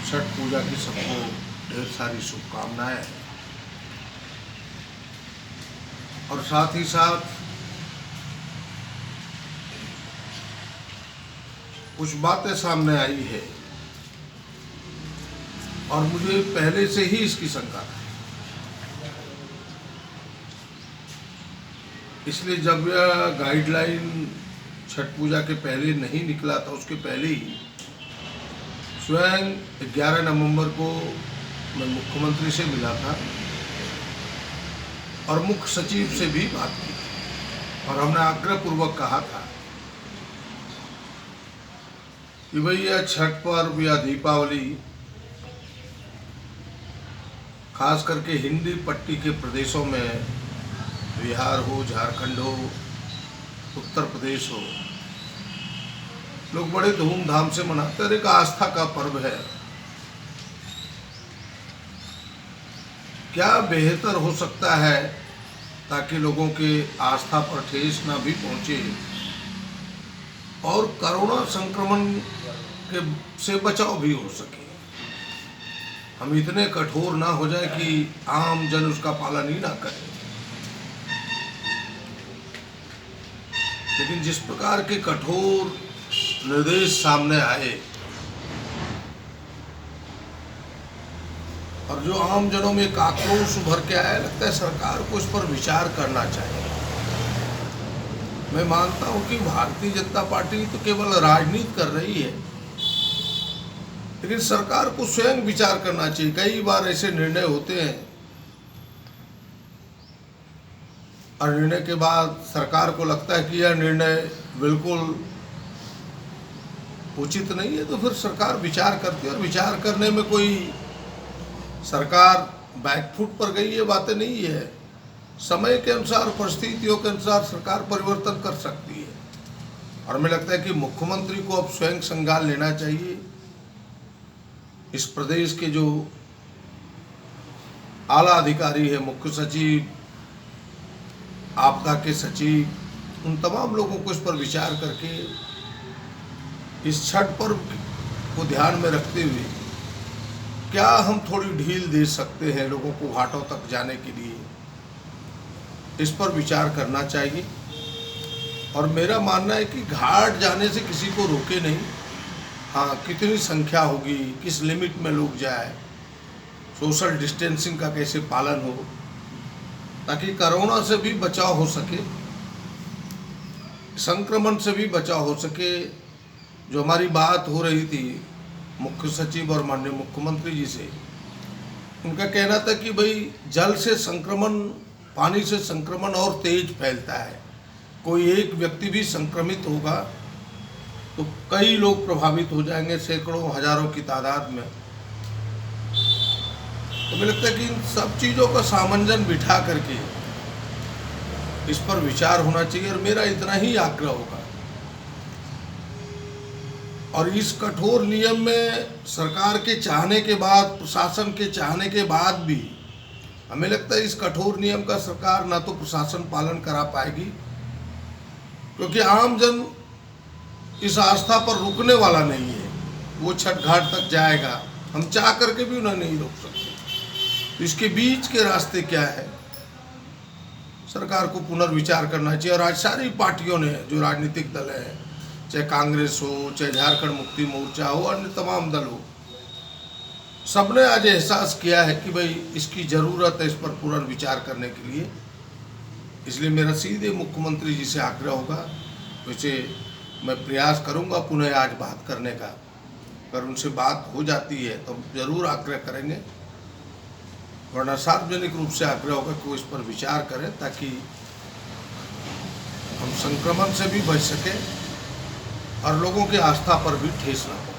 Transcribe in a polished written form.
छठ पूजा की सबको ढेर सारी शुभकामनाएं और साथ ही साथ कुछ बातें सामने आई है और मुझे पहले से ही इसकी शंका थी। इसलिए जब यह गाइडलाइन छठ पूजा के पहले नहीं निकला था, उसके पहले ही स्वयं 11 नवंबर को मैं मुख्यमंत्री से मिला था और मुख्य सचिव से भी बात की और हमने आग्रहपूर्वक कहा था कि भाई यह छठ पर्व या दीपावली खास करके हिंदी पट्टी के प्रदेशों में, बिहार हो, झारखंड हो, उत्तर प्रदेश हो, लोग बड़े धूमधाम से मनाते हैं। एक आस्था का पर्व है। क्या बेहतर हो सकता है ताकि लोगों के आस्था पर ठेस ना भी पहुंचे और कोरोना संक्रमण के से बचाव भी हो सके। हम इतने कठोर ना हो जाए कि आम जन उसका पालन ही ना करे। लेकिन जिस प्रकार के कठोर निर्देश सामने आए और जो आम जनों में एक आक्रोश उभर के आया, लगता है सरकार को इस पर विचार करना चाहिए। मैं मानता हूं कि भारतीय जनता पार्टी तो केवल राजनीति कर रही है, लेकिन सरकार को स्वयं विचार करना चाहिए। कई बार ऐसे निर्णय होते हैं और निर्णय के बाद सरकार को लगता है कि यह निर्णय बिल्कुल उचित नहीं है, तो फिर सरकार विचार करती है। और विचार करने में कोई सरकार बैकफुट पर गई, ये बातें नहीं है। समय के अनुसार, परिस्थितियों के अनुसार सरकार परिवर्तन कर सकती है और हमें लगता है कि मुख्यमंत्री को अब स्वयं संज्ञान लेना चाहिए। इस प्रदेश के जो आला अधिकारी है, मुख्य सचिव, आपदा के सचिव, उन तमाम लोगों को इस पर विचार करके इस छठ पर्व को ध्यान में रखते हुए क्या हम थोड़ी ढील दे सकते हैं लोगों को घाटों तक जाने के लिए, इस पर विचार करना चाहिए। और मेरा मानना है कि घाट जाने से किसी को रोके नहीं। हाँ, कितनी संख्या होगी, किस लिमिट में लोग जाए, सोशल डिस्टेंसिंग का कैसे पालन हो, ताकि कोरोना से भी बचाव हो सके, संक्रमण से भी बचाव हो सके। जो हमारी बात हो रही थी मुख्य सचिव और माननीय मुख्यमंत्री जी से, उनका कहना था कि भाई जल से संक्रमण, पानी से संक्रमण और तेज फैलता है। कोई एक व्यक्ति भी संक्रमित होगा तो कई लोग प्रभावित हो जाएंगे, सैकड़ों हजारों की तादाद में। तो मुझे लगता है कि इन सब चीज़ों का सामंजस्य बिठा करके इस पर विचार होना चाहिए। और मेरा इतना ही आग्रह होगा। और इस कठोर नियम में सरकार के चाहने के बाद, प्रशासन के चाहने के बाद भी हमें लगता है इस कठोर नियम का सरकार ना तो प्रशासन पालन करा पाएगी, क्योंकि आम जन इस आस्था पर रुकने वाला नहीं है। वो छठ घाट तक जाएगा, हम चाह करके भी उन्हें नहीं रोक सकते। तो इसके बीच के रास्ते क्या है, सरकार को पुनर्विचार करना चाहिए। और आज सारी पार्टियों ने, जो राजनीतिक दल है, चाहे कांग्रेस हो, चाहे झारखंड मुक्ति मोर्चा हो, अन्य तमाम दल हो, सबने आज एहसास किया है कि भाई इसकी ज़रूरत है इस पर पुनर्विचार करने के लिए। इसलिए मेरा सीधे मुख्यमंत्री जी से आग्रह होगा। वैसे मैं प्रयास करूंगा पुनः आज बात करने का, अगर उनसे बात हो जाती है तो ज़रूर आग्रह करेंगे, वरना सार्वजनिक रूप से आग्रह होगा कि वो इस पर विचार करें, ताकि हम संक्रमण से भी बच सकें और लोगों की आस्था पर भी ठेस ना हो।